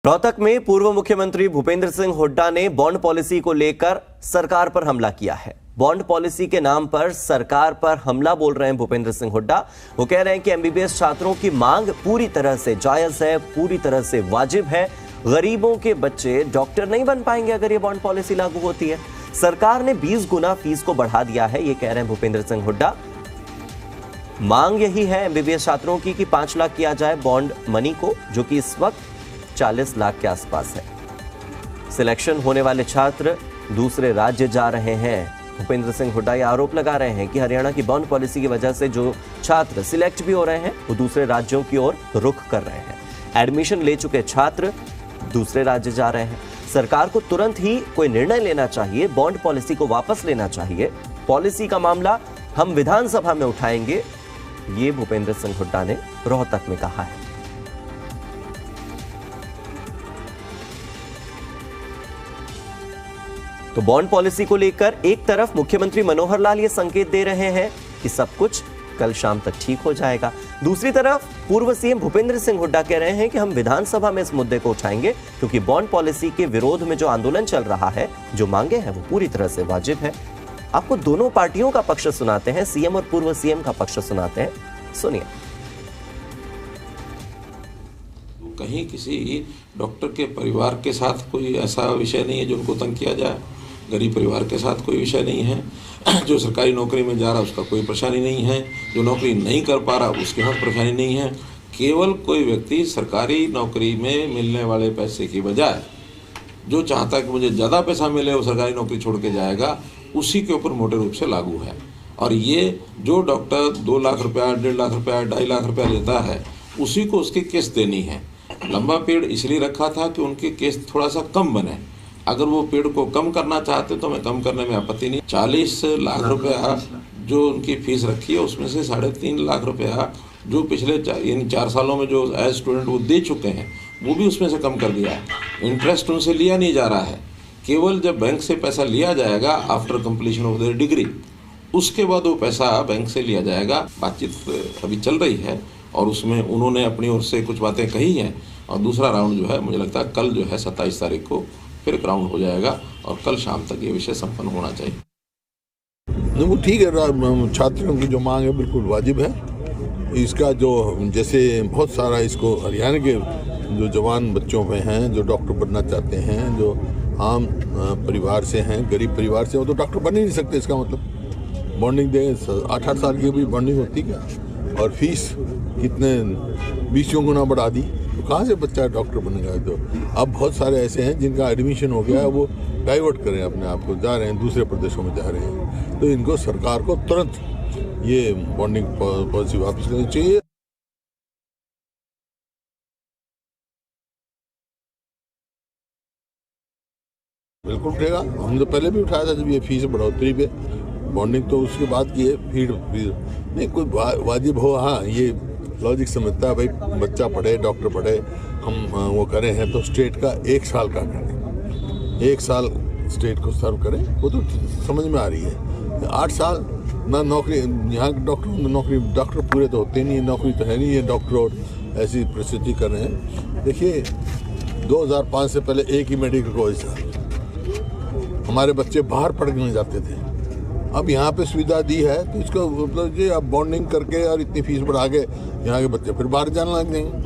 रोहतक में पूर्व मुख्यमंत्री भूपेंद्र सिंह हुड्डा ने बॉन्ड पॉलिसी को लेकर सरकार पर हमला किया है। बॉन्ड पॉलिसी के नाम पर सरकार पर हमला बोल रहे हैं भूपेंद्र सिंह हुड्डा। वो कह रहे हैं कि एमबीबीएस छात्रों की मांग पूरी तरह से जायज है, पूरी तरह से वाजिब है। गरीबों के बच्चे डॉक्टर नहीं बन पाएंगे अगर ये बॉन्ड पॉलिसी लागू होती है। सरकार ने 20 गुना फीस को बढ़ा दिया है, ये कह रहे हैं भूपेंद्र सिंह हुड्डा। मांग यही है एमबीबीएस छात्रों की कि 5 लाख किया जाए बॉन्ड मनी को, जो कि इस वक्त 40 लाख के आसपास है। सिलेक्शन होने वाले छात्र दूसरे राज्य जा रहे हैं। भूपेंद्र सिंह हुड्डा ये आरोप लगा रहे हैं कि हरियाणा की बॉन्ड पॉलिसी की वजह से जो छात्र सिलेक्ट भी हो रहे हैं वो दूसरे राज्यों की ओर रुख कर रहे हैं। एडमिशन ले चुके छात्र दूसरे राज्य जा रहे हैं। सरकार को तुरंत ही कोई निर्णय लेना चाहिए, बॉन्ड पॉलिसी को वापस लेना चाहिए। पॉलिसी का मामला हम विधानसभा में उठाएंगे, ये भूपेंद्र सिंह हुड्डा ने रोहतक में कहा है। तो बॉन्ड पॉलिसी को लेकर एक तरफ मुख्यमंत्री मनोहर लाल ये संकेत दे रहे हैं कि सब कुछ कल शाम तक ठीक हो जाएगा। दूसरी तरफ पूर्व सीएम भूपेंद्र सिंह हुड्डा कह रहे हैं कि हम विधानसभा में इस मुद्दे को उठाएंगे, क्योंकि बॉन्ड पॉलिसी के विरोध में जो आंदोलन चल रहा है, जो मांगे हैं वो पूरी तरह से वाजिब है। आपको दोनों पार्टियों का पक्ष सुनाते हैं, सीएम और पूर्व सीएम का पक्ष सुनाते हैं, सुनिए। कहीं किसी डॉक्टर के परिवार के साथ कोई ऐसा विषय नहीं है जो उनको तंग किया जाए। गरीब परिवार के साथ कोई विषय नहीं है। जो सरकारी नौकरी में जा रहा उसका कोई परेशानी नहीं है। जो नौकरी नहीं कर पा रहा उसके हाथ परेशानी नहीं है। केवल कोई व्यक्ति सरकारी नौकरी में मिलने वाले पैसे की बजाय जो चाहता है कि मुझे ज़्यादा पैसा मिले वो सरकारी नौकरी छोड़ के जाएगा, उसी के ऊपर मोटे रूप से लागू है। और ये जो डॉक्टर 2 लाख रुपया, 1.5 लाख रुपया, 2.5 लाख रुपया लेता है, उसी को उसकी किस्त देनी है। लंबा पेड़ इसलिए रखा था कि उनकी किस्त थोड़ा सा कम बने। अगर वो पेड़ को कम करना चाहते तो मैं कम करने में आपत्ति नहीं। 40 लाख रुपया जो उनकी फीस रखी है, उसमें से 3.5 लाख रुपया जो पिछले 4 सालों में जो एज स्टूडेंट वो दे चुके हैं, वो भी उसमें से कम कर दिया है। इंटरेस्ट उनसे लिया नहीं जा रहा है। केवल जब बैंक से पैसा लिया जाएगा after completion of their degree, उसके बाद वो पैसा बैंक से लिया जाएगा। बातचीत अभी चल रही है और उसमें उन्होंने अपनी ओर से कुछ बातें कही हैं। और दूसरा राउंड जो है, मुझे लगता है कल जो है 27 तारीख को फिर ग्राउंड हो जाएगा और कल शाम तक ये विषय संपन्न होना चाहिए। नहीं, वो ठीक है। छात्रों की जो मांग है बिल्कुल वाजिब है। इसका जो जैसे बहुत सारा इसको हरियाणा के जो जवान बच्चों में हैं, जो डॉक्टर बनना चाहते हैं, जो आम परिवार से हैं, गरीब परिवार से, वो तो डॉक्टर बन ही नहीं सकते। इसका मतलब बॉन्डिंग दे 8 साल की भी बॉन्डिंग होती क्या, और फीस कितने 20 गुना बढ़ा दी, तो कहाँ से बच्चा डॉक्टर बनेगा। तो अब बहुत सारे ऐसे हैं जिनका एडमिशन हो गया है, वो डाइवर्ट करें अपने आप को, जा रहे हैं दूसरे प्रदेशों में जा रहे हैं। तो इनको सरकार को तुरंत ये बॉन्डिंग पॉलिसी वापस करनी चाहिए। बिल्कुल उठेगा। हमने तो पहले भी उठाया था जब ये फीस बढ़ोतरी पे बॉन्डिंग, तो उसके बाद की है फिर नहीं कोई वाजिब हो। हाँ, ये लॉजिक समझता है भाई, बच्चा पढ़े, डॉक्टर पढ़े, हम वो करें हैं तो स्टेट का 1 साल का करें, 1 साल स्टेट को सर्व करें, वो तो समझ में आ रही है। 8 साल ना नौकरी, यहाँ डॉक्टर पूरे तो होते नहीं, नौकरी तो है नहीं है डॉक्टर, और ऐसी परिस्थिति कर रहे हैं। देखिए 2005 से पहले एक ही मेडिकल कॉलेज था, हमारे बच्चे बाहर पढ़ने जाते थे। अब यहाँ पे सुविधा दी है तो इसको मतलब ये अब बॉन्डिंग करके और इतनी फीस बढ़ा के यहाँ के बच्चे फिर बाहर जाने लग जाएंगे।